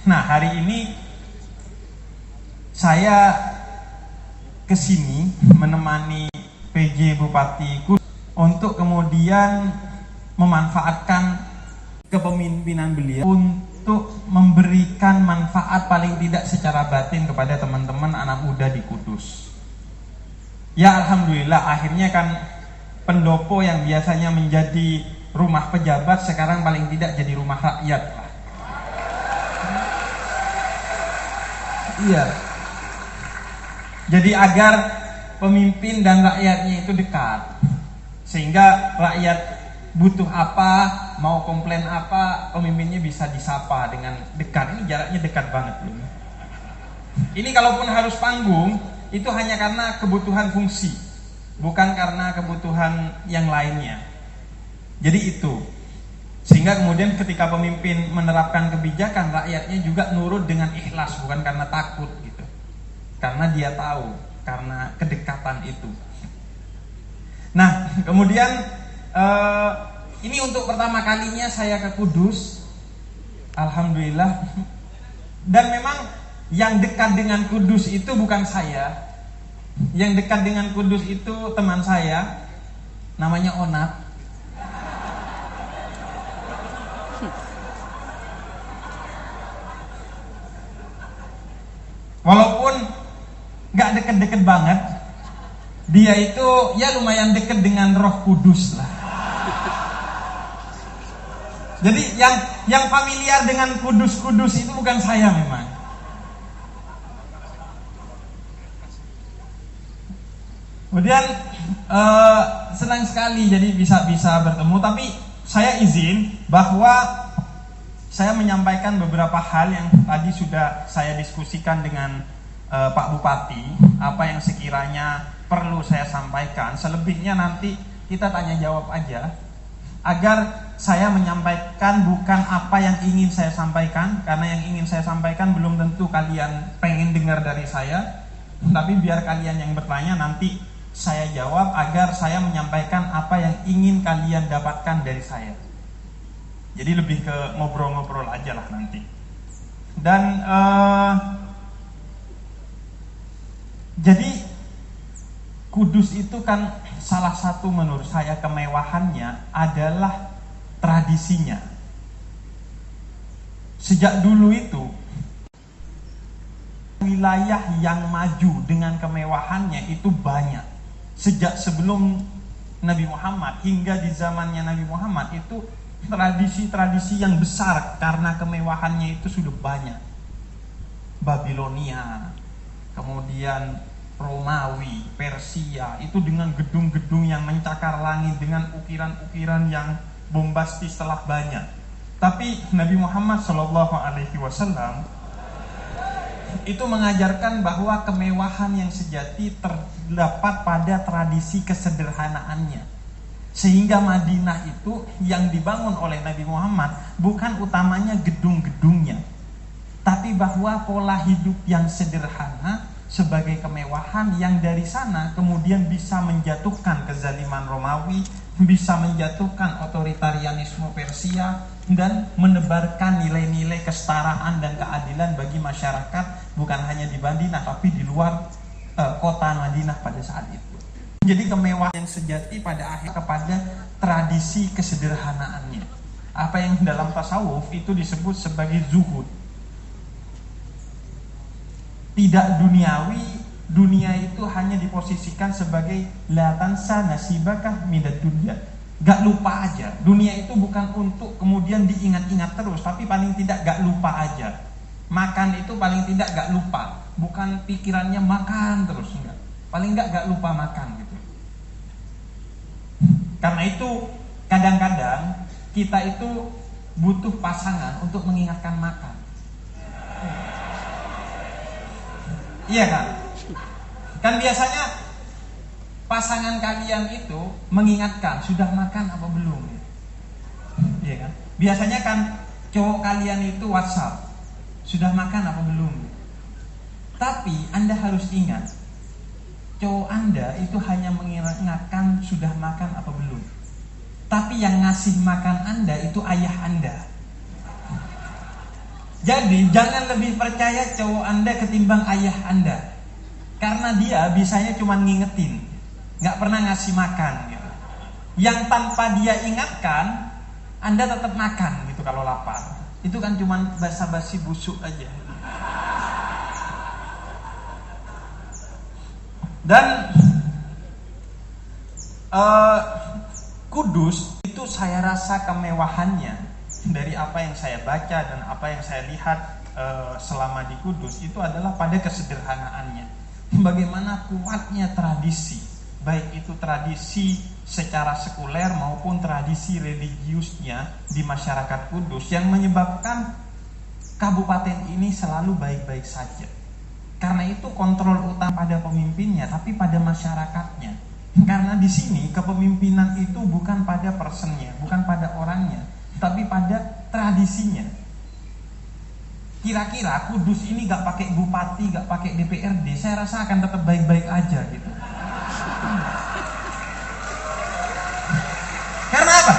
Nah, hari ini saya kesini menemani PJ Bupati Kudus untuk kemudian memanfaatkan kepemimpinan beliau untuk memberikan manfaat paling tidak secara batin kepada teman-teman anak muda di Kudus. Ya, alhamdulillah akhirnya kan pendopo yang biasanya menjadi rumah pejabat sekarang paling tidak jadi rumah rakyat lah. Iya. Jadi agar pemimpin dan rakyatnya itu dekat, sehingga rakyat butuh apa, mau komplain apa, pemimpinnya bisa disapa dengan dekat. Ini jaraknya dekat banget loh. Ini kalaupun harus panggung, itu hanya karena kebutuhan fungsi, bukan karena kebutuhan yang lainnya. Jadi itu. Sehingga kemudian ketika pemimpin menerapkan kebijakan, rakyatnya juga nurut dengan ikhlas, bukan karena takut gitu. Karena dia tahu, karena kedekatan itu. Nah, kemudian ini untuk pertama kalinya saya ke Kudus. Alhamdulillah. Dan memang yang dekat dengan Kudus itu bukan saya. Yang dekat dengan Kudus itu teman saya, namanya Onat. Walaupun gak deket-deket banget, dia itu ya lumayan deket dengan Roh Kudus lah. Jadi yang familiar dengan Kudus-Kudus itu bukan saya memang. Kemudian senang sekali jadi bisa bertemu. Tapi saya izin bahwa saya menyampaikan beberapa hal yang tadi sudah saya diskusikan dengan Pak Bupati, apa yang sekiranya perlu saya sampaikan. Selebihnya nanti kita tanya jawab aja, agar saya menyampaikan bukan apa yang ingin saya sampaikan, karena yang ingin saya sampaikan belum tentu kalian pengen dengar dari saya. Tapi biar kalian yang bertanya, nanti saya jawab agar saya menyampaikan apa yang ingin kalian dapatkan dari saya. Jadi lebih ke ngobrol-ngobrol aja lah nanti. Dan jadi Kudus itu kan salah satu menurut saya kemewahannya adalah tradisinya. Sejak dulu itu wilayah yang maju dengan kemewahannya itu banyak. Sejak sebelum Nabi Muhammad hingga di zamannya Nabi Muhammad itu tradisi-tradisi yang besar karena kemewahannya itu sudah banyak. Babilonia, kemudian Romawi, Persia, itu dengan gedung-gedung yang mencakar langit, dengan ukiran-ukiran yang bombastis telah banyak. Tapi Nabi Muhammad SAW itu mengajarkan bahwa kemewahan yang sejati terdapat pada tradisi kesederhanaannya. Sehingga Madinah itu yang dibangun oleh Nabi Muhammad bukan utamanya gedung-gedungnya, tapi bahwa pola hidup yang sederhana sebagai kemewahan yang dari sana kemudian bisa menjatuhkan kezaliman Romawi, bisa menjatuhkan otoritarianisme Persia, dan menebarkan nilai-nilai kesetaraan dan keadilan bagi masyarakat bukan hanya di Madinah tapi di luar kota Madinah pada saat itu. Jadi kemewahan yang sejati pada akhir kepada tradisi kesederhanaannya. Apa yang dalam tasawuf itu disebut sebagai zuhud. Tidak duniawi, dunia itu hanya diposisikan sebagai la tansa nasibaka minad dunya. Gak lupa aja. Dunia itu bukan untuk kemudian diingat-ingat terus, tapi paling tidak gak lupa aja. Makan itu paling tidak gak lupa, bukan pikirannya makan terus, enggak. Paling gak lupa makan gitu. Karena itu kadang-kadang kita itu butuh pasangan untuk mengingatkan makan. Iya kan? Kan biasanya pasangan kalian itu mengingatkan sudah makan apa belum. Iya kan? Biasanya kan cowok kalian itu WhatsApp, sudah makan apa belum. Tapi Anda harus ingat, cowok Anda itu hanya mengingatkan sudah makan apa belum. Tapi yang ngasih makan Anda itu ayah Anda. Jadi jangan lebih percaya cowok Anda ketimbang ayah Anda, karena dia bisanya cuma ngingetin, nggak pernah ngasih makan gitu. Yang tanpa dia ingatkan, Anda tetap makan gitu kalau lapar. Itu kan cuma basa-basi busuk aja. Dan Kudus itu saya rasa kemewahannya dari apa yang saya baca dan apa yang saya lihat selama di Kudus itu adalah pada kesederhanaannya. Bagaimana kuatnya tradisi, baik itu tradisi secara sekuler maupun tradisi religiusnya di masyarakat Kudus, yang menyebabkan kabupaten ini selalu baik-baik saja. Karena itu kontrol utama pada pemimpinnya, tapi pada masyarakatnya. Karena di sini kepemimpinan itu bukan pada personnya, bukan pada orangnya, tapi pada tradisinya. Kira-kira Kudus ini gak pakai bupati, gak pakai DPRD, saya rasa akan tetap baik-baik aja gitu. Karena apa?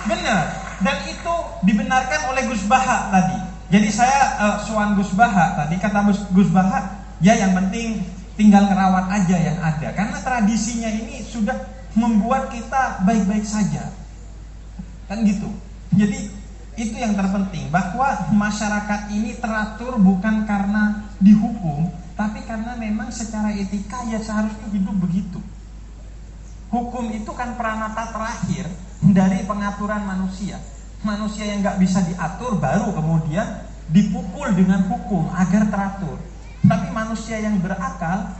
Benar. Dan itu dibenarkan oleh Gus Baha tadi. Jadi saya soal Gus Baha tadi, kata Gus Baha, ya yang penting tinggal ngerawat aja yang ada. Karena tradisinya ini sudah membuat kita baik-baik saja. Kan gitu. Jadi itu yang terpenting, bahwa masyarakat ini teratur bukan karena dihukum, tapi karena memang secara etika ya seharusnya hidup begitu. Hukum itu kan peranata terakhir dari pengaturan manusia. Manusia yang gak bisa diatur baru kemudian dipukul dengan hukum agar teratur. Tapi manusia yang berakal,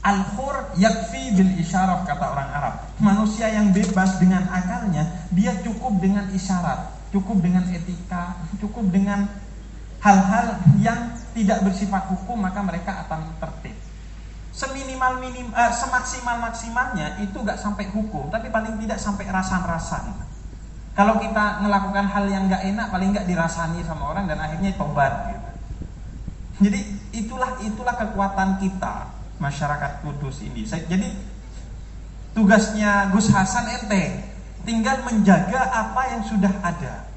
al-hur yakfi bil isyarat, kata orang Arab. Manusia yang bebas dengan akalnya, dia cukup dengan isyarat, cukup dengan etika, cukup dengan hal-hal yang tidak bersifat hukum, maka mereka akan tertib. Semaksimal-maksimalnya itu gak sampai hukum, tapi paling tidak sampai rasan-rasan. Kalau kita melakukan hal yang gak enak, paling gak dirasani sama orang dan akhirnya tobat gitu. Jadi itulah kekuatan kita masyarakat Kudus ini. Jadi tugasnya Gus Hasan enteng, tinggal menjaga apa yang sudah ada,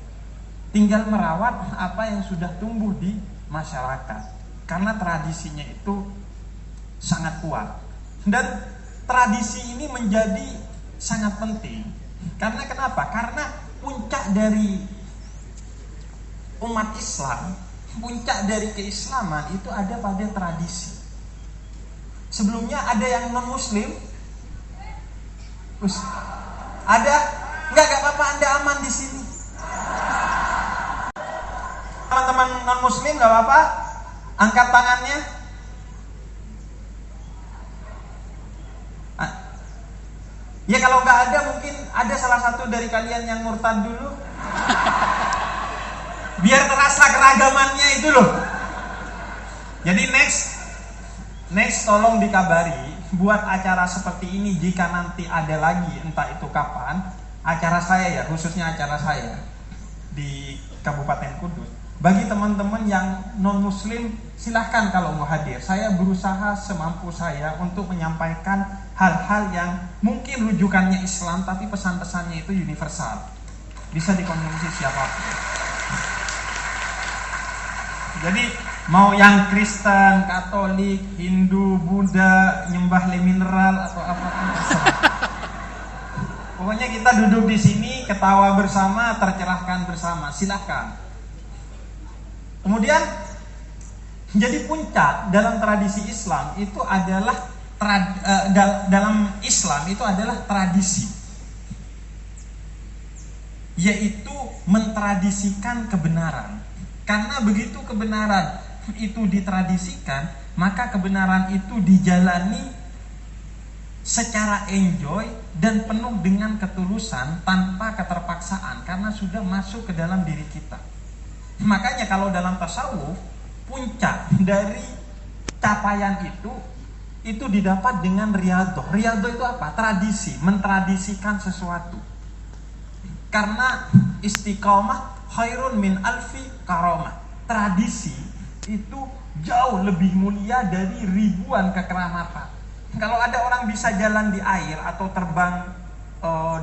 tinggal merawat apa yang sudah tumbuh di masyarakat. Karena tradisinya itu sangat kuat. Dan tradisi ini menjadi sangat penting. Karena kenapa? Karena puncak dari umat Islam, puncak dari keislaman itu ada pada tradisi. Sebelumnya ada yang non muslim? Ada? Enggak apa-apa, Anda aman di sini. Teman-teman non muslim enggak apa-apa? Angkat tangannya. Ya kalau enggak ada, mungkin ada salah satu dari kalian yang murtad dulu. Biar terasa keragamannya itu loh. Jadi next tolong dikabari buat acara seperti ini jika nanti ada lagi, entah itu kapan, acara saya ya, khususnya acara saya di Kabupaten Kudus. Bagi teman-teman yang non muslim, silahkan kalau mau hadir. Saya berusaha semampu saya untuk menyampaikan hal-hal yang mungkin rujukannya Islam, tapi pesan-pesannya itu universal, bisa dikonsumsi siapapun. Jadi mau yang Kristen, Katolik, Hindu, Buddha, nyembah le mineral atau apapun terserah. Pokoknya kita duduk di sini, ketawa bersama, tercerahkan bersama. Silahkan. Kemudian jadi puncak dalam tradisi Islam itu adalah dalam Islam itu adalah tradisi, yaitu mentradisikan kebenaran. Karena begitu kebenaran itu ditradisikan, maka kebenaran itu dijalani secara enjoy dan penuh dengan ketulusan tanpa keterpaksaan, karena sudah masuk ke dalam diri kita. Makanya kalau dalam tasawuf, puncak dari capaian itu didapat dengan riyadhah. Riyadhah itu apa? Tradisi, mentradisikan sesuatu. Karena istiqomah khairun min alfi karamah. Tradisi itu jauh lebih mulia dari ribuan kekeramatan. Kalau ada orang bisa jalan di air atau terbang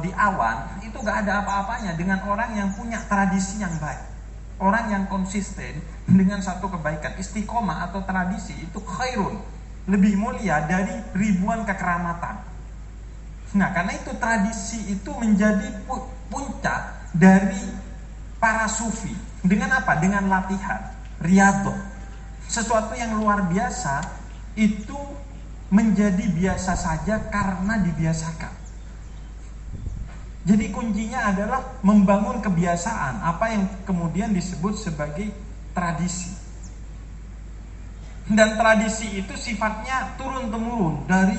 di awan, itu gak ada apa-apanya dengan orang yang punya tradisi yang baik. orang yang konsisten dengan satu kebaikan, istiqomah atau tradisi itu khairun, lebih mulia dari ribuan kekeramatan. Nah, karena itu tradisi itu menjadi puncak dari para sufi. Dengan apa? Dengan latihan, riyadhah. Sesuatu yang luar biasa itu menjadi biasa saja karena dibiasakan. Jadi kuncinya adalah membangun kebiasaan, apa yang kemudian disebut sebagai tradisi. Dan tradisi itu sifatnya turun-temurun dari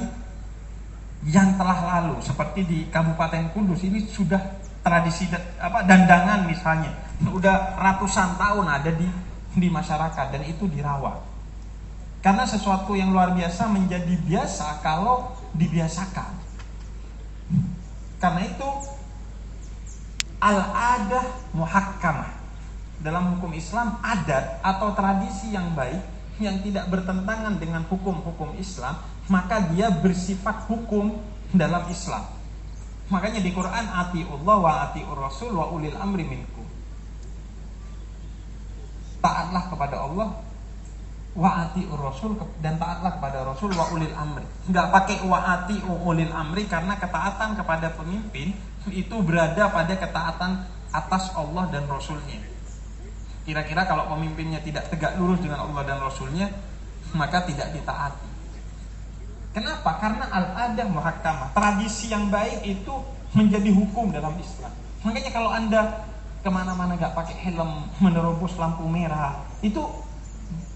yang telah lalu. Seperti di Kabupaten Kudus ini sudah tradisi dandangan misalnya, sudah ratusan tahun ada di masyarakat dan itu dirawat. Karena sesuatu yang luar biasa menjadi biasa kalau dibiasakan. Karena itu al-adah muhakkamah. Dalam hukum Islam, adat atau tradisi yang baik yang tidak bertentangan dengan hukum-hukum Islam, maka dia bersifat hukum dalam Islam. Makanya di Quran, atiullah wa atiur rasul wa ulil amri minkum. Taatlah kepada Allah wa atiur rasul, dan taatlah kepada Rasul wa ulil amri. Enggak pakai wa ati'u ulil amri karena ketaatan kepada pemimpin itu berada pada ketaatan atas Allah dan Rasulnya. Kira-kira kalau pemimpinnya tidak tegak lurus dengan Allah dan Rasulnya, maka tidak ditaati. Kenapa? Karena al-adah muhakkamah, tradisi yang baik itu menjadi hukum dalam Islam. Makanya kalau Anda kemana-mana gak pakai helm, menerobos lampu merah, itu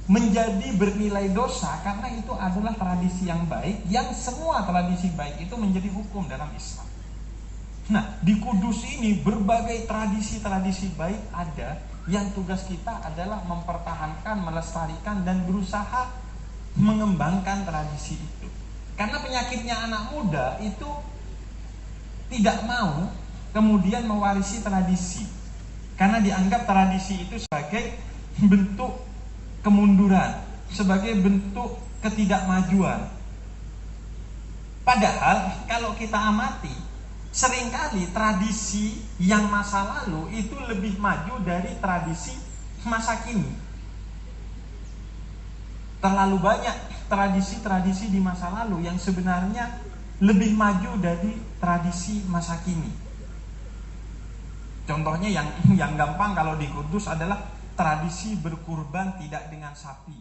menjadi bernilai dosa karena itu adalah tradisi yang baik, yang semua tradisi baik itu menjadi hukum dalam Islam. Nah, di Kudus ini berbagai tradisi-tradisi baik ada, yang tugas kita adalah mempertahankan, melestarikan, dan berusaha mengembangkan tradisi itu. Karena penyakitnya anak muda itu tidak mau kemudian mewarisi tradisi, karena dianggap tradisi itu sebagai bentuk kemunduran, sebagai bentuk ketidakmajuan. Padahal kalau kita amati, seringkali tradisi yang masa lalu itu lebih maju dari tradisi masa kini. Terlalu banyak tradisi-tradisi di masa lalu yang sebenarnya lebih maju dari tradisi masa kini. Contohnya yang gampang kalau di Kudus adalah tradisi berkurban tidak dengan sapi.